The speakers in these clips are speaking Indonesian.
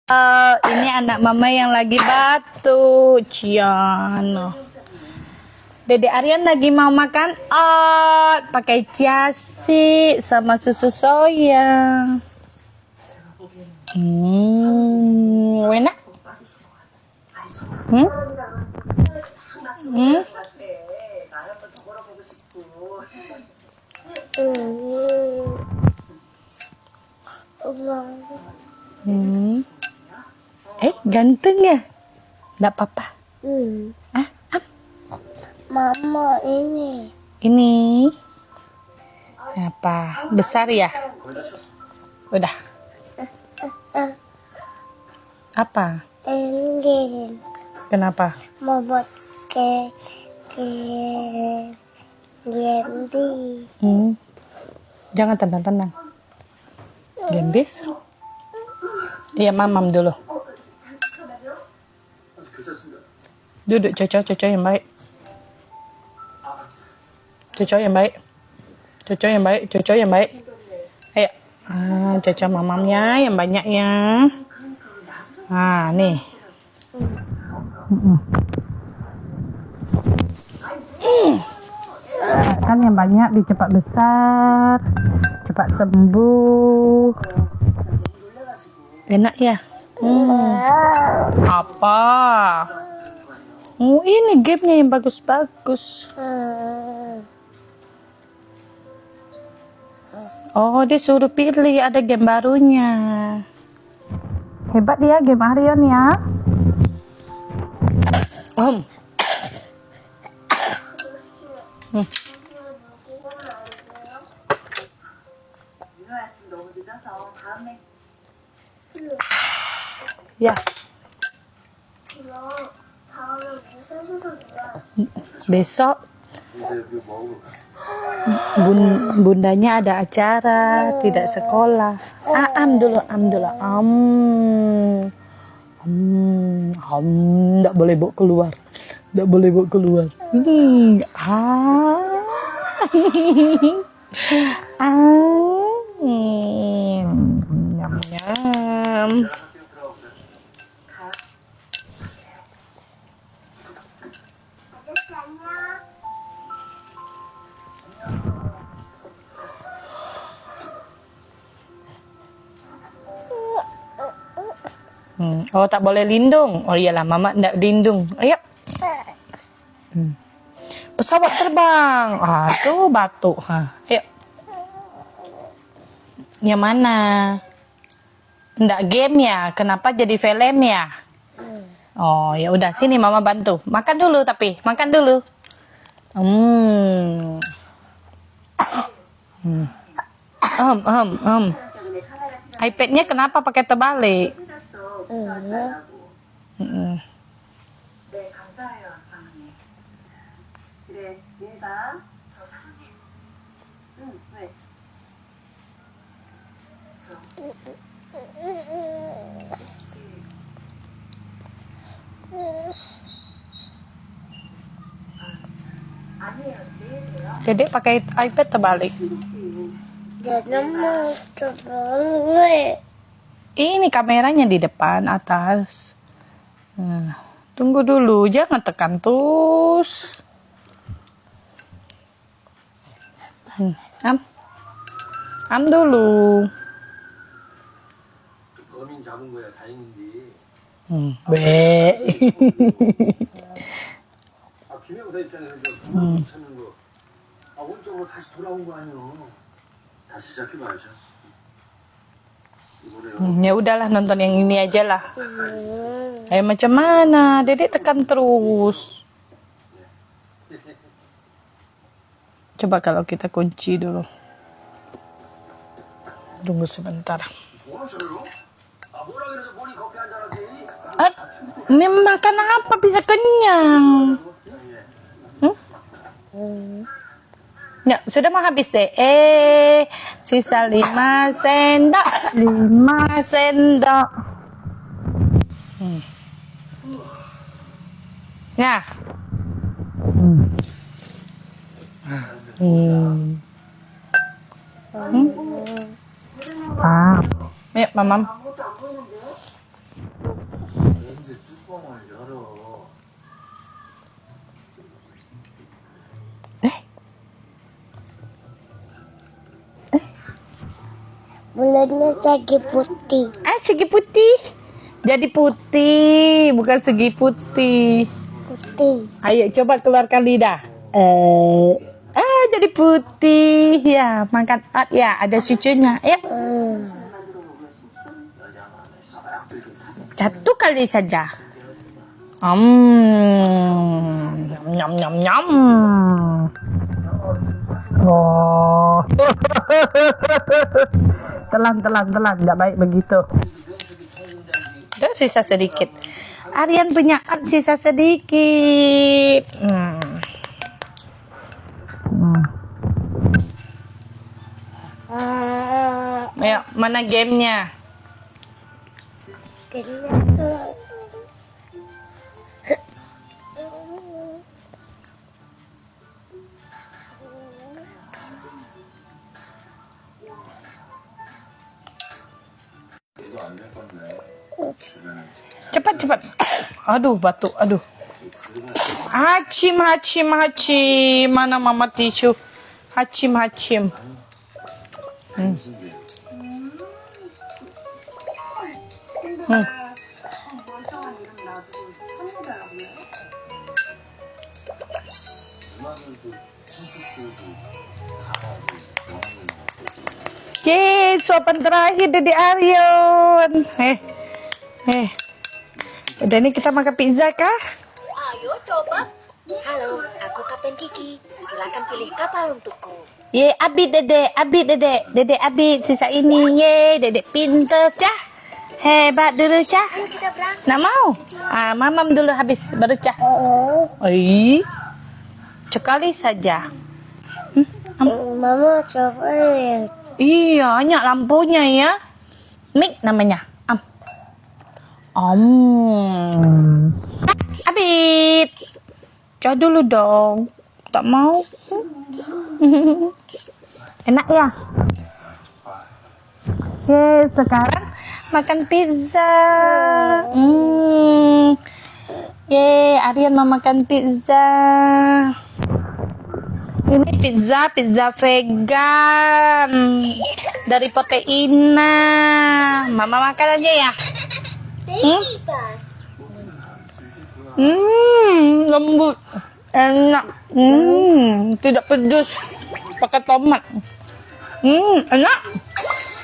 Ini anak mama yang lagi batuk, Ciano. Dede Aryan lagi mau makan oat pakai chia seed sama susu soya. Enak? Ganteng ya? Nggak apa-apa. Mama ini. Ini apa? Besar ya? Udah. Apa? Ini. Kenapa? Mau buat candy. Jangan tenang-tenang. Gembis? Iya, mamam dulu. Duduk, cocok yang baik. Cocok yang baik. Cocok yang baik. Ayo. Cocok mamamnya yang banyak ya. Nih. Makan yang banyak, biar cepat besar, cepat sembuh. Enak ya? Apa? Ini gamenya yang bagus-bagus. Oh, dia suruh pilih, ada game barunya. Hebat dia game Aryan ya. Ya. Besok bundanya ada acara, tidak sekolah. Nggak boleh bawa keluar. Nyam. Oh, tak boleh lindung. Oh iyalah, mama ndak lindung. Ayo. Pesawat terbang. Tuh batuk. Ayo. Yang mana? Ndak game ya? Kenapa jadi film ya? Oh, ya udah, sini mama bantu. Makan dulu tapi, makan dulu. iPad-nya kenapa pakai terbalik? Dedek pakai iPad terbalik. Ini kameranya di depan atas. Tunggu dulu, jangan tekan terus. Am dulu. 김영사 입장에서 찾는 거, 원점으로 다시 돌아온 거 아니에요. 다시 시작해봐야죠. Ya udahlah, nonton yang ini aja lah. Ayo, macam mana? Dedek tekan terus. Coba kalau kita kunci dulu. Tunggu sebentar. Makan apa bisa kenyang? Ya, sudah mau habis deh. Sisa 5 sendok. 5 sendok. Ya. Yuk, mamam. 렌즈 뚜껑을 열어. Mulutnya segi putih. Segi putih. Jadi putih, bukan segi putih. Putih. Ayo coba keluarkan lidah. Jadi putih ya. Makan ya, ada cucunya. Ya, satu kali saja. Nyam nyam nyam. Oh. Telan, nggak baik begitu. Itu sisa sedikit. Aryan punya sisa sedikit. Ayo, mana gamenya? 이거 안 될 건데. 주변에 Cepat. Aduh, batuk. Aduh. Hacim. Mana mama tisu? Hacim. 신기해. 누나들도 친척들도 다 원하는 거. Yeay, suapan terakhir dari Aryan. Udah nih kita makan pizza kah? Ayo coba. Halo, aku Kapten Kiki. Silakan pilih kapal untukku. Ye, Abi Dede, Abi sisa ini. Ye, Dedek pinter, Cah. Hebat dulu, Cah. Ayo kita berangkat. Nak mau? Mamam dulu habis, baru Cah. Sekali saja. Mama coba lihat. Iya, banyak lampunya ya. Mik namanya. Abid. Coba dulu dong. Tak mau. Enak ya? Sekarang makan pizza. Aryan mau makan pizza. Ini pizza vegan dari Proteina. Mama makan aja ya. Bebas. Lembut, enak. Tidak pedas, pakai tomat. Enak.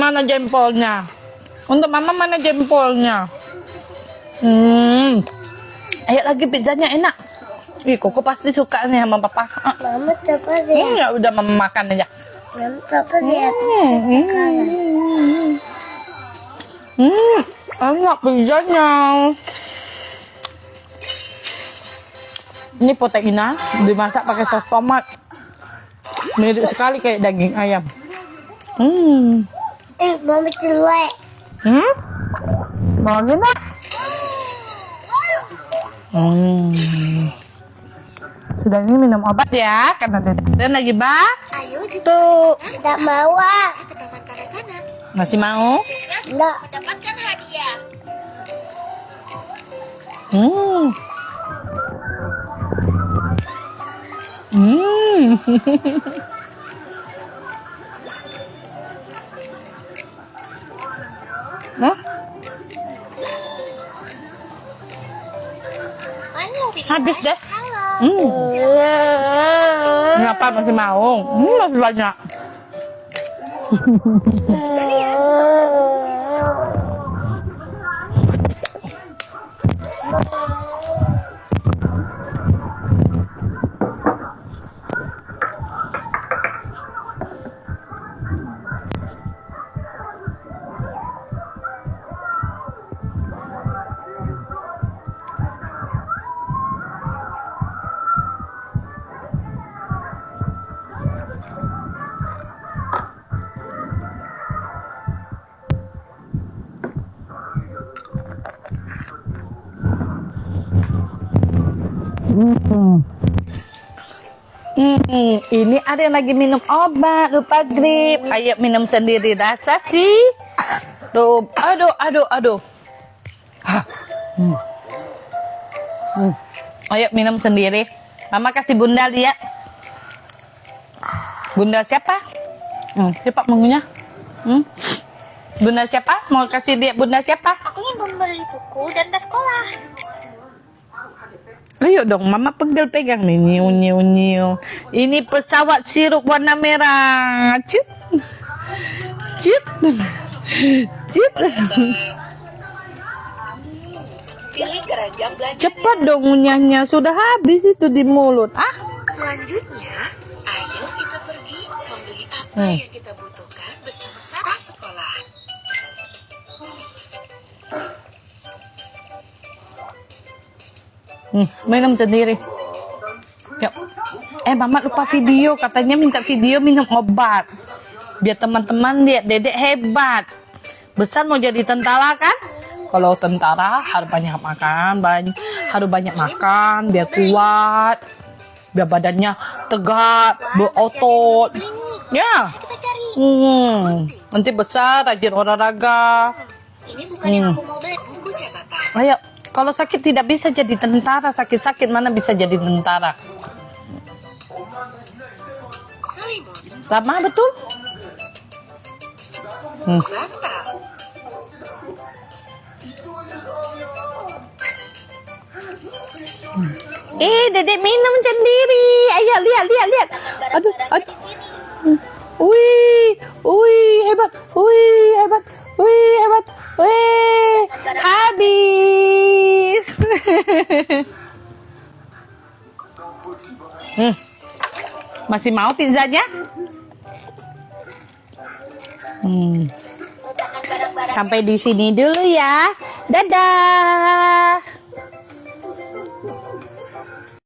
Mana jempolnya? Untuk mama mana jempolnya? Ayo lagi pizzanya enak. Koko pasti suka nih sama papa. Mama coba lihat. Ya udah mama makan aja. Mama coba lihat. Enak pizzanya. Ini Proteina dimasak pakai saus tomat. Mirip sekali kayak daging ayam. Mama jelek. Mau gimana? Sudah ini minum obat ya, karena dan lagi Ayo kita tuh. Tidak mau. ke taman kanak-kanak. Masih mau? Enggak. Dapatkan hadiah. Nah, Ayo bikin habis deh. halo. Kenapa masih mau? Masih banyak. Ini ada yang lagi minum obat, lupa grip. Ayo minum sendiri rasa sih. Aduh. Ayo minum sendiri. Mama kasih Bunda lihat. Bunda siapa? Siapa mengunyah? Bunda siapa? Mau kasih lihat Bunda siapa? Aku ingin membeli buku dan tas sekolah. Ayo dong, Mama pegang nih. Nyiu, nyiu, nyiu. Ini pesawat sirup warna merah. Cip. Cip. Cip. Pilih keranjang belanja. Cepat dong ngunyahnya. Sudah habis itu di mulut. Selanjutnya, ayo kita pergi membeli apa yang kita butuhkan bersama tas sekolah. Minum sendiri. Yuk. Mama lupa video. Katanya minta video minum obat. Biar teman-teman lihat Dedek hebat. Besar mau jadi tentara kan? Kalau tentara harus banyak makan, harus banyak makan biar kuat, biar badannya tegak, berotot. Ya. Kita cari. Nanti besar rajin olahraga. Ini bukan yang aku mau beli, buku catatan. Ayo, kalau sakit tidak bisa jadi tentara, sakit-sakit mana bisa jadi tentara? Selimut, Lama betul? bantal, Dedek minum sendiri. Ayo lihat. Aduh. Wih, hebat. Habis. Masih mau pizzanya? letakkan barang-barang. Sampai di sini dulu ya. Dadah.